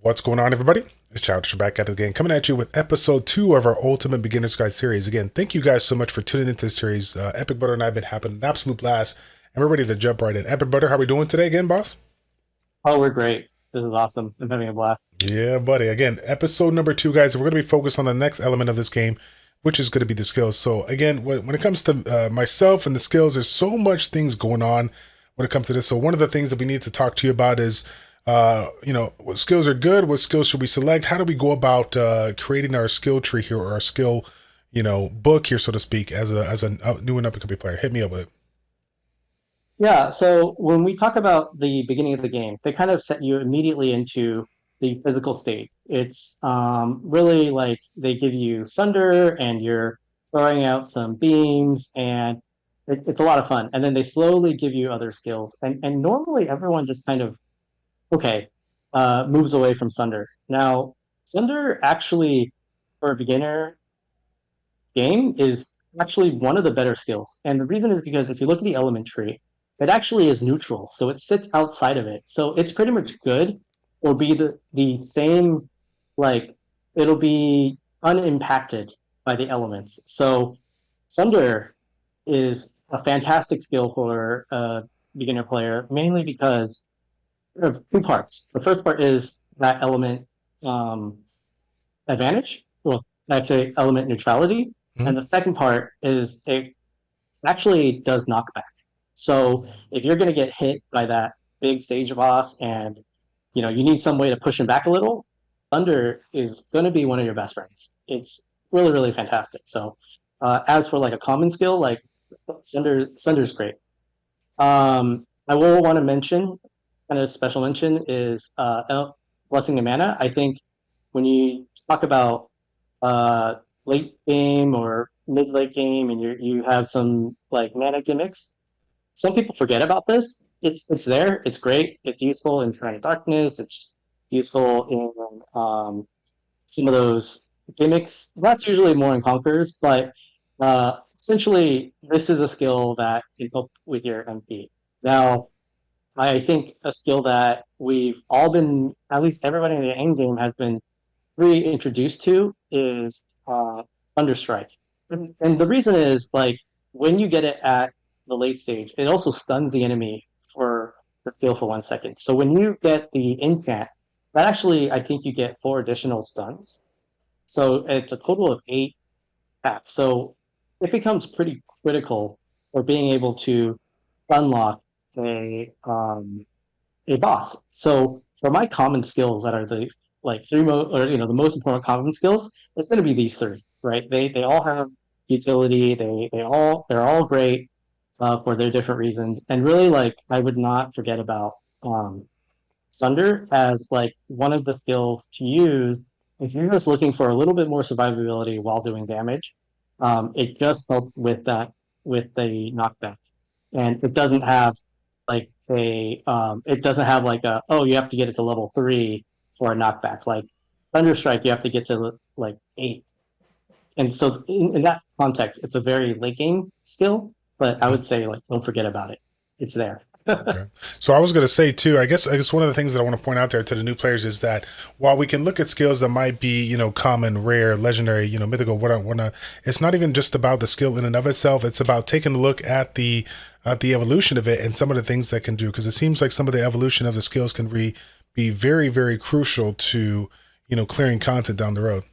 What's going on, everybody? It's Childish back at it again, coming at you with episode 2 of our Ultimate Beginner's Guide series. Again, thank you guys so much for tuning into this series. Epic Butter and I have been having an absolute blast, and we're ready to jump right in. Epic Butter, how are we doing today again, boss? Oh, we're great. This is awesome. I'm having a blast. Yeah, buddy. Again, episode number 2, guys. We're going to be focused on the next element of this game, which is going to be the skills. So, again, when it comes to myself and the skills, there's so much things going on when it comes to this. So, one of the things that we need to talk to you about is, what skills are good? What skills should we select? How do we go about creating our skill tree here, or our skill, book here, so to speak, as a new and up and coming player? Hit me up with it. Yeah, so when we talk about the beginning of the game, they kind of set you immediately into the physical state. It's really like they give you Sunder and you're throwing out some beams and it's a lot of fun. And then they slowly give you other skills. And normally everyone just kind of, okay, moves away from Sunder. Now, Sunder actually, for a beginner game, is actually one of the better skills. And the reason is because if you look at the element tree, it actually is neutral. So it sits outside of it. So it's pretty much good or be the same, like it'll be unimpacted by the elements. So Sunder is a fantastic skill for a beginner player, mainly because of two parts. The first part is that element um, advantage, well, actually element neutrality, and Mhm. the second part is it actually does knockback. So if you're going to get hit by that big stage boss and you need some way to push him back a little, Thunder is going to be one of your best friends. It's really really fantastic. So as for like a common skill, like Thunder's great. I will want to mention, kind of special mention is Blessing of Mana. I think when you talk about uh, late game or mid late game, and you have some like mana gimmicks, some people forget about this. It's there. It's great. It's useful in Shrine of Darkness. It's useful in some of those gimmicks. That's usually more in Conquerors, but essentially, this is a skill that can help with your MP. Now, I think a skill that we've all been, at least everybody in the end game has been reintroduced to is Thunderstrike. And the reason is like when you get it at the late stage, it also stuns the enemy for the skill for 1 second. So when you get the enchant, that actually I think you get 4 additional stuns. So it's a total of 8 attacks. So it becomes pretty critical for being able to unlock a boss. So for my common skills that are the like or the most important common skills, it's going to be these three, right? They all have utility. They're all great for their different reasons. And really, like I would not forget about um, Sunder as like one of the skills to use if you're just looking for a little bit more survivability while doing damage. It just helps with that with the knockback, and it doesn't have like it doesn't have like a, oh, you have to get it to level 3 for a knockback. Like Thunderstrike, you have to get to like 8. And so in that context, it's a very linking skill, but I would say like don't forget about it. It's there. Okay. So I was going to say too, I guess one of the things that I want to point out there to the new players is that while we can look at skills that might be, common, rare, legendary, mythical, whatnot, it's not even just about the skill in and of itself. It's about taking a look at the evolution of it and some of the things that can do, because it seems like some of the evolution of the skills can be very, very crucial to, clearing content down the road.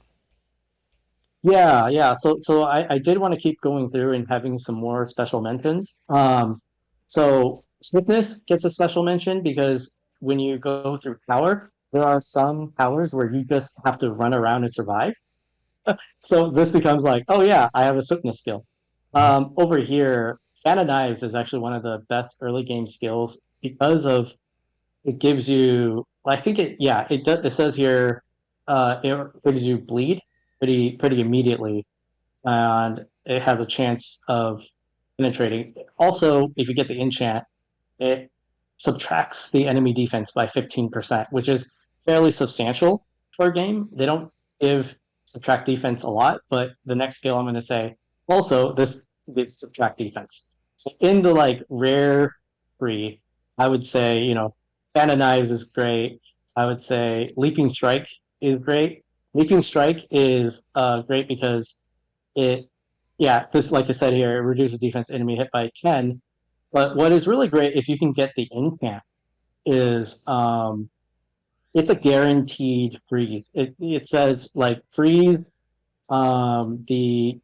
Yeah, yeah. So I did want to keep going through and having some more special mentions. So Swiftness gets a special mention because when you go through power, there are some powers where you just have to run around and survive. So this becomes like, oh yeah, I have a Swiftness skill. Mhm. Over here, Fan of Knives is actually one of the best early game skills because of it gives you. I think it, yeah, it does. It says here, it gives you bleed pretty immediately, and it has a chance of penetrating. Also, if you get the enchant, it subtracts the enemy defense by 15%, which is fairly substantial for a game. They don't give subtract defense a lot, but the next skill I'm going to say also this gives subtract defense. So in the like rare free, I would say Fan of Knives is great. I would say Leaping Strike is great. Leaping Strike is great because it, yeah, this like I said here, it reduces defense enemy hit by 10. But what is really great if you can get the incant is it's a guaranteed freeze. It says like freeze the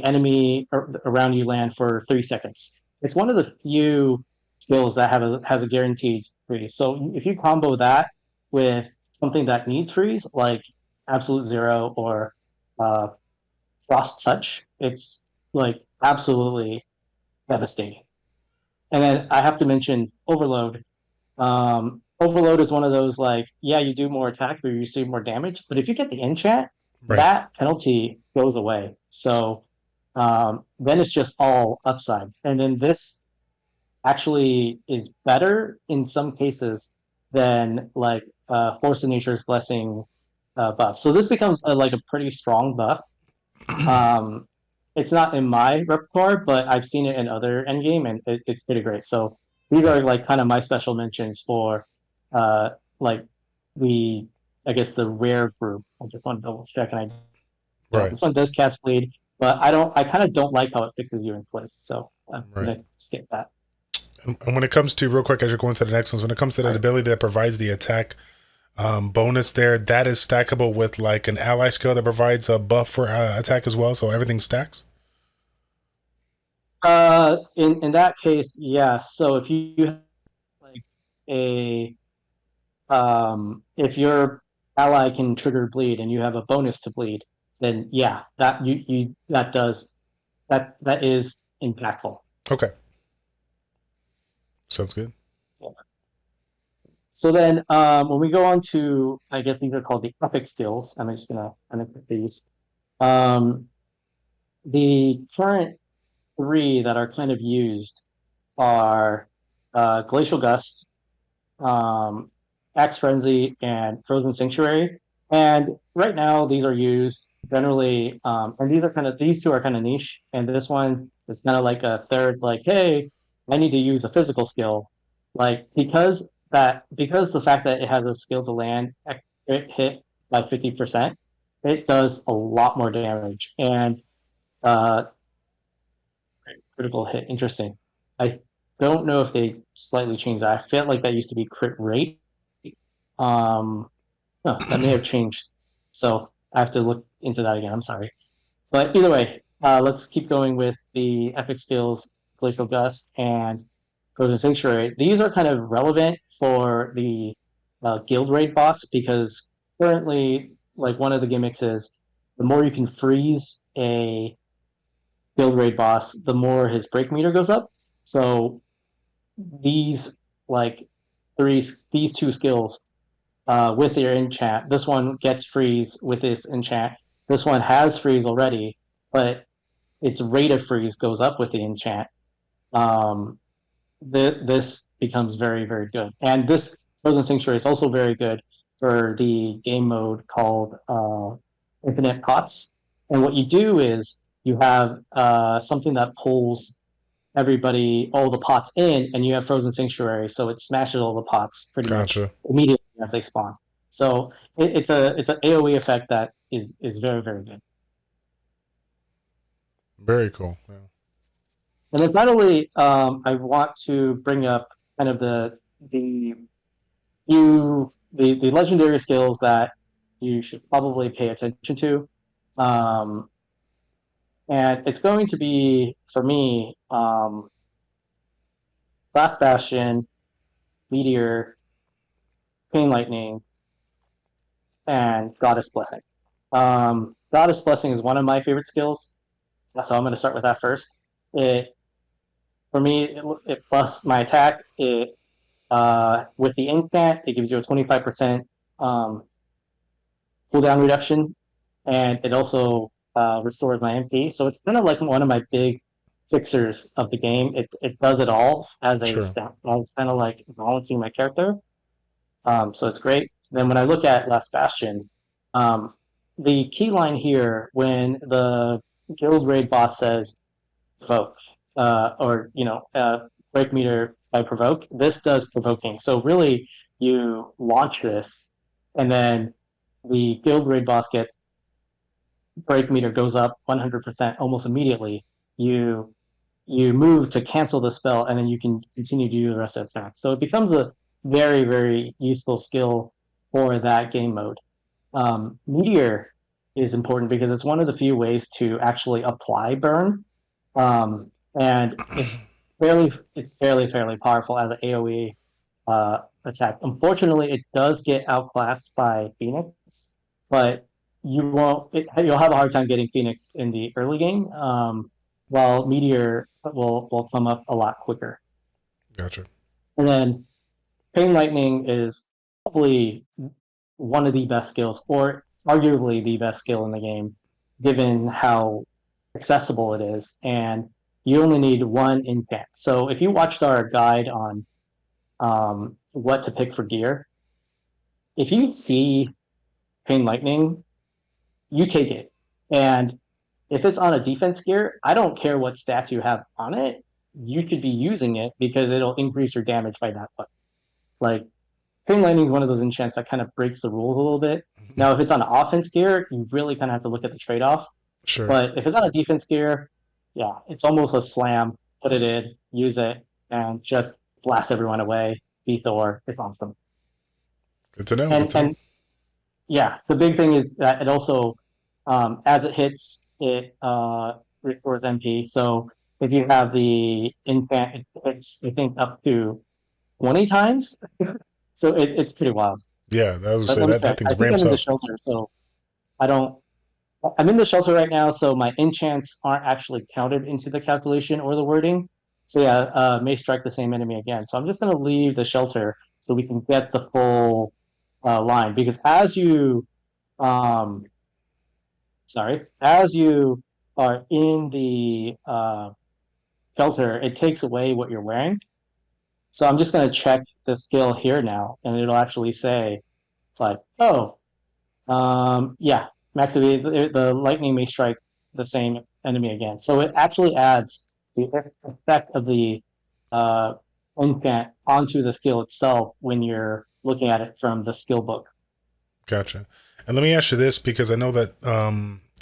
enemy around you land for 3 seconds. It's one of the few skills that has a guaranteed freeze. So if you combo that with something that needs freeze, like Absolute Zero or uh, Frost Touch, it's like absolutely devastating. And then I have to mention Overload. Overload is one of those like, yeah, you do more attack, but you receive more damage. But if you get the enchant, Right. that penalty goes away. So then it's just all upsides. And then this actually is better in some cases than like Force of Nature's Blessing buff. So this becomes like a pretty strong buff. Um, it's not in my repertoire, but I've seen it in other endgame, and it's pretty great. So these Right. are like kind of my special mentions for uh, like the I guess the rare group. I just want to double check, and I don't. Right. This one does cast bleed, but I don't. I kind of don't like how it fixes you in place, so I'm Right. gonna skip that. And when it comes to real quick, as you're going to the next ones, when it comes to that ability that provides the attack bonus there, that is stackable with like an ally skill that provides a buff for attack as well. So everything stacks. In that case, yes. So if you have like a if your ally can trigger bleed and you have a bonus to bleed, then yeah, that you that does that is impactful. Okay. Sounds good. So then when we go on to, I guess these are called the epic skills. I'm just gonna put these. Um, the current three that are kind of used are Glacial Gust, um, Axe Frenzy, and Frozen Sanctuary. And right now, these are used generally, and these two are kind of niche, and this one is kind of like a third, like, hey, I need to use a physical skill, like because the fact that it has a skill to land it hit by 50%, it does a lot more damage, and uh, critical hit. Interesting. I don't know if they slightly changed that. I feel like that used to be crit rate. Um, no, that may have changed. So I have to look into that again. I'm sorry. But either way, let's keep going with the epic skills, Glacial Gust and Frozen Sanctuary. These are kind of relevant for the guild raid boss because currently, like one of the gimmicks is the more you can freeze a guild raid boss, the more his break meter goes up. So these like these two skills with your enchant. This one gets freeze with this enchant. This one has freeze already, but its rate of freeze goes up with the enchant. Um, this becomes very, very good. And this Frozen Sanctuary is also very good for the game mode called Infinite Pots. And what you do is you have something that pulls everybody, all the pots in, and you have Frozen Sanctuary, so it smashes all the pots pretty much Gotcha. immediately as they spawn. So it's an AOE effect that is very, very good. Very cool. Yeah. And then finally, I want to bring up kind of the the legendary skills that you should probably pay attention to. Um, and it's going to be for me, Last Bastion, Meteor, Pain Lightning, and Goddess Blessing. Goddess Blessing is one of my favorite skills, so I'm going to start with that first. It for me, it buffs my attack. It with the incant, it gives you a 25% cooldown reduction, and it also restores my MP. So it's kind of like one of my big fixers of the game. It does it all as a Sure. stat, as kind of like balancing my character. So it's great. Then when I look at Last Bastion, um, the key line here when the guild raid boss says provoke or break meter by provoke, this does provoking. So really, you launch this, and then the guild raid boss gets break meter goes up 100% almost immediately. You you move to cancel the spell, and then you can continue to do the rest of the attack. So it becomes a very, very useful skill for that game mode. Meteor is important because it's one of the few ways to actually apply burn, and it's fairly powerful as an AOE attack. Unfortunately, it does get outclassed by Phoenix, but you'll have a hard time getting Phoenix in the early game, while Meteor will come up a lot quicker. Gotcha. And then Pain Lightning is probably one of the best skills, or arguably the best skill in the game, given how accessible it is. And you only need one enchant. So if you watched our guide on what to pick for gear, if you see Pain Lightning, you take it. And if it's on a defense gear, I don't care what stats you have on it. You should be using it because it'll increase your damage by that much. Like Pain Lightning is one of those enchants that kind of breaks the rules a little bit. Now, if it's on an offense gear, you really kind of have to look at the trade off. Sure. But if it's on a defense gear, yeah, it's almost a slam. Put it in, use it, and just blast everyone away. Beat Thor. It's awesome. Good to know. Good And to know. and yeah, the big thing is that it also, as it hits, it restores MP. So if you have the infant, it hits, I think, up to 20 times. So it's pretty wild. Yeah, that was But say let me that check. thing I think I'm ramps in the up. shelter, so I don't. I'm in the shelter right now, so my enchants aren't actually counted into the calculation or the wording. So yeah, may strike the same enemy again. So I'm just gonna leave the shelter so we can get the full line, because um, as you are in the shelter, it takes away what you're wearing. So I'm just gonna check the skill here now, and it'll actually say like, oh, yeah, max the lightning may strike the same enemy again. So it actually adds the effect of the uh, enchant onto the skill itself when you're looking at it from the skill book. Gotcha. And let me ask you this because I know that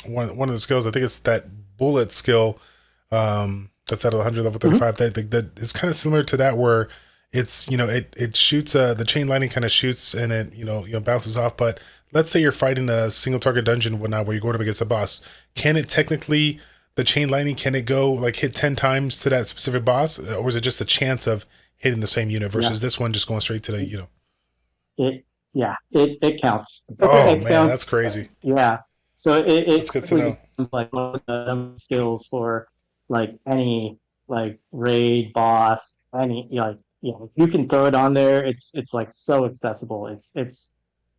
one of the skills, I think it's that bullet skill that's at 100 level Mhm. 35 that is kind of similar to that where it's it shoots the chain lightning kind of shoots and it bounces off. But let's say you're fighting a single target dungeon and whatnot where you're going up against a boss, can it technically, the chain lightning, can it go like hit 10 times to that specific boss, or is it just a chance of hitting the same unit Yeah, versus this one just going straight to the. it yeah it counts. Oh It man, counts. that's crazy. Yeah, so That's it good to quickly know. becomes like one of the skills for like any like raid boss, any like if you can throw it on there, it's like so accessible. It's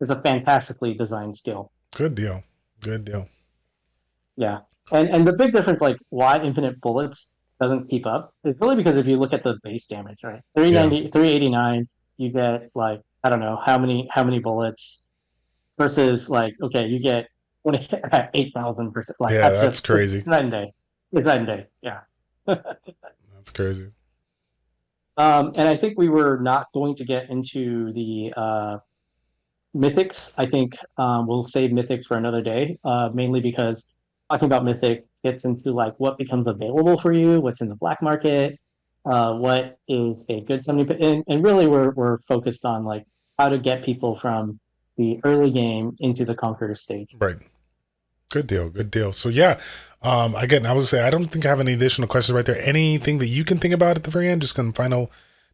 a fantastically designed skill. Good deal. Good deal. Yeah, and the big difference, like why Infinite Bullets doesn't keep up, is really because if you look at the base damage, right, Yeah. 389, you get like I don't know how many bullets versus like okay, you get 8,000%. Like Yeah, that's that's just crazy. it's night and day. It's night and day. Yeah. That's crazy. And I think we were not going to get into the mythics. I think we'll save mythics for another day, mainly because talking about mythic gets into like what becomes available for you, what's in the black market, what is a good something, and really we're focused on like how to get people from the early game into the conqueror stage. Right. Good deal. Good deal. So yeah, again, I would say I don't think I have any additional questions right there. Anything that you can think about at the very end, just some final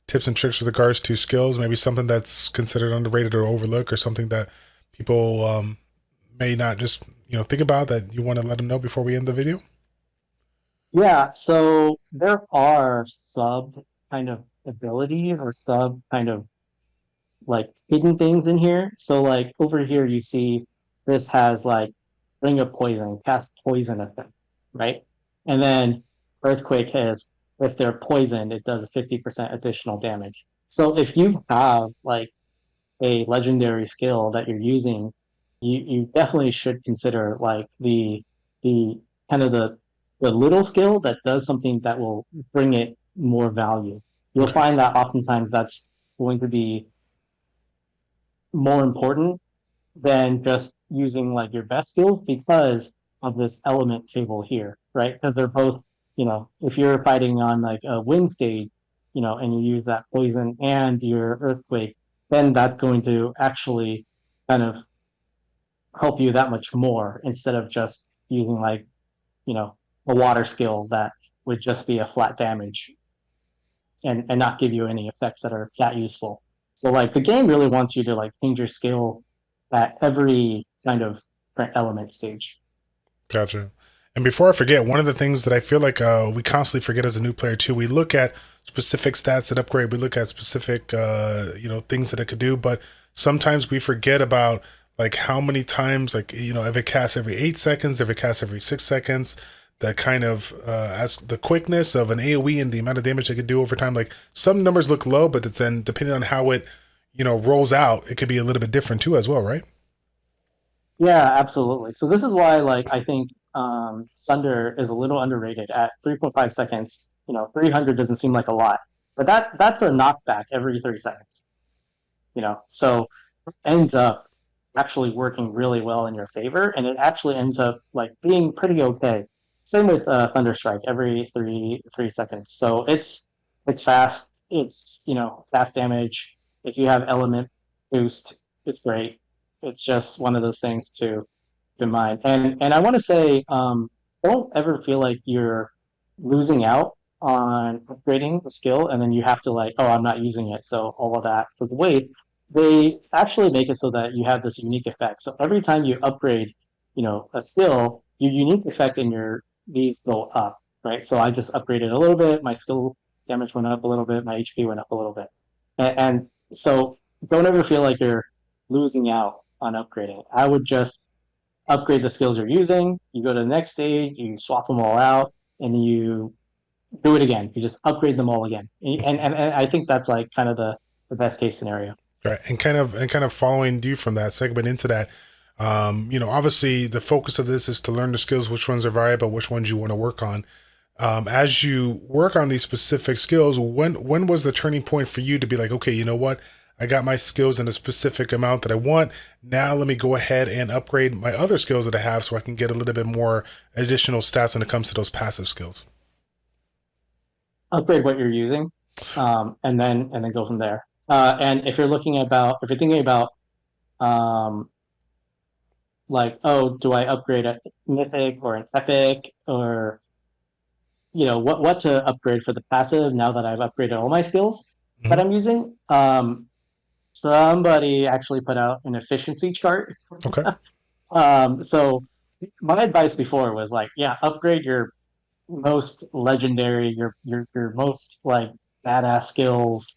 tips and tricks with regards to skills, maybe something that's considered underrated or overlooked, or something that people may not just think about that you want to let them know before we end the video. Yeah, so there are sub kind of ability or sub kind of like hidden things in here. So like over here you see this has like ring of poison, cast poison effect, right? And then earthquake has if they're poisoned, it does 50% additional damage. So if you have like a legendary skill that you're using, you definitely should consider like the kind of the little skill that does something that will bring it more value. You'll Okay. find that oftentimes that's going to be more important than just using like your best skills because of this element table here, right? Because they're both, if you're fighting on like a wind stage, and you use that poison and your earthquake, then that's going to actually kind of help you that much more instead of just using like, you know, a water skill that would just be a flat damage and not give you any effects that are that useful. So like the game really wants you to like change your skill at every kind of element stage. Gotcha. And before I forget, one of the things that I feel like we constantly forget as a new player too, we look at specific stats that upgrade, we look at specific things that it could do, but sometimes we forget about like how many times, like if it casts every 8 seconds, if it casts every 6 seconds, that kind of as the quickness of an AOE and the amount of damage it could do over time. Like some numbers look low, but then depending on how it rolls out, it could be a little bit different too as well, right? Yeah, absolutely. So this is why like I think Sunder is a little underrated at 3.5 seconds. 300 doesn't seem like a lot, but that's a knockback every 30 seconds. So ends up actually working really well in your favor, and it actually ends up like being pretty okay. Same with Thunderstrike every three seconds. So it's fast. It's fast damage. If you have element boost, it's great. It's just one of those things to keep in mind. And I want to say, don't ever feel like you're losing out on upgrading the skill, and then you have to like, oh, I'm not using it, so all of that for the weight they actually make it so that you have this unique effect. So every time you upgrade, a skill, your unique effect in your these go up, right? So I just upgraded a little bit, my skill damage went up a little bit, my HP went up a little bit, and so don't ever feel like you're losing out on upgrading. I would just upgrade the skills you're using. You go to the next stage, you swap them all out, and you do it again. You just upgrade them all again, and I think that's like kind of the best case scenario. Right, and kind of following you from that segment into that, obviously the focus of this is to learn the skills, which ones are viable, which ones you want to work on. As you work on these specific skills, when was the turning point for you to be like, okay, you know what, I got my skills in a specific amount that I want. Now let me go ahead and upgrade my other skills that I have so I can get a little bit more additional stats when it comes to those passive skills. Upgrade what you're using, and then go from there. And if you're thinking about um, like, oh, do I upgrade a mythic or an epic, or what to upgrade for the passive now that I've upgraded all my skills that Hmm. I'm using? Somebody actually put out an efficiency chart. Okay. So my advice before was like, yeah, upgrade your most legendary, your most like badass skills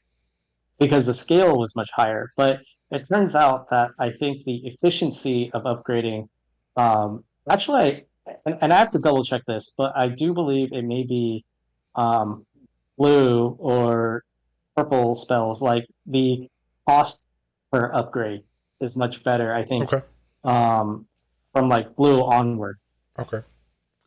because the scale was much higher. But it turns out that I think the efficiency of upgrading, actually, and I have to double check this, but I do believe it may be um, blue or purple spells. Like the cost per upgrade is much better, I think, Okay. um, from like blue onward. Okay.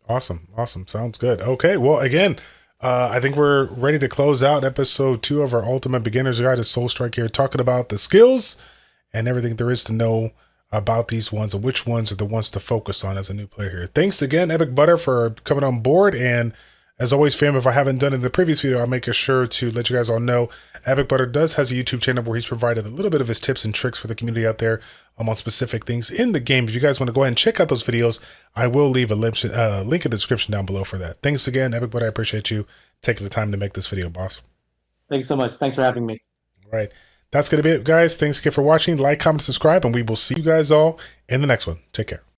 Awesome. Awesome. Sounds good. Okay. Well, again, I think we're ready to close out episode 2 of our Ultimate Beginner's Guide to Soul Strike here, talking about the skills and everything there is to know about these ones and which ones are the ones to focus on as a new player here. Thanks again, Epic Butter, for coming on board. And as always, fam, if I haven't done it in the previous video, I'll make sure to let you guys all know Epic Butter does has a YouTube channel where he's provided a little bit of his tips and tricks for the community out there on specific things in the game. If you guys want to go ahead and check out those videos, I will leave a link in the description down below for that. Thanks again, Epic Butter. I appreciate you taking the time to make this video, boss. Thanks so much. Thanks for having me. All right. That's going to be it, guys. Thanks again for watching. Like, comment, subscribe, and we will see you guys all in the next one. Take care.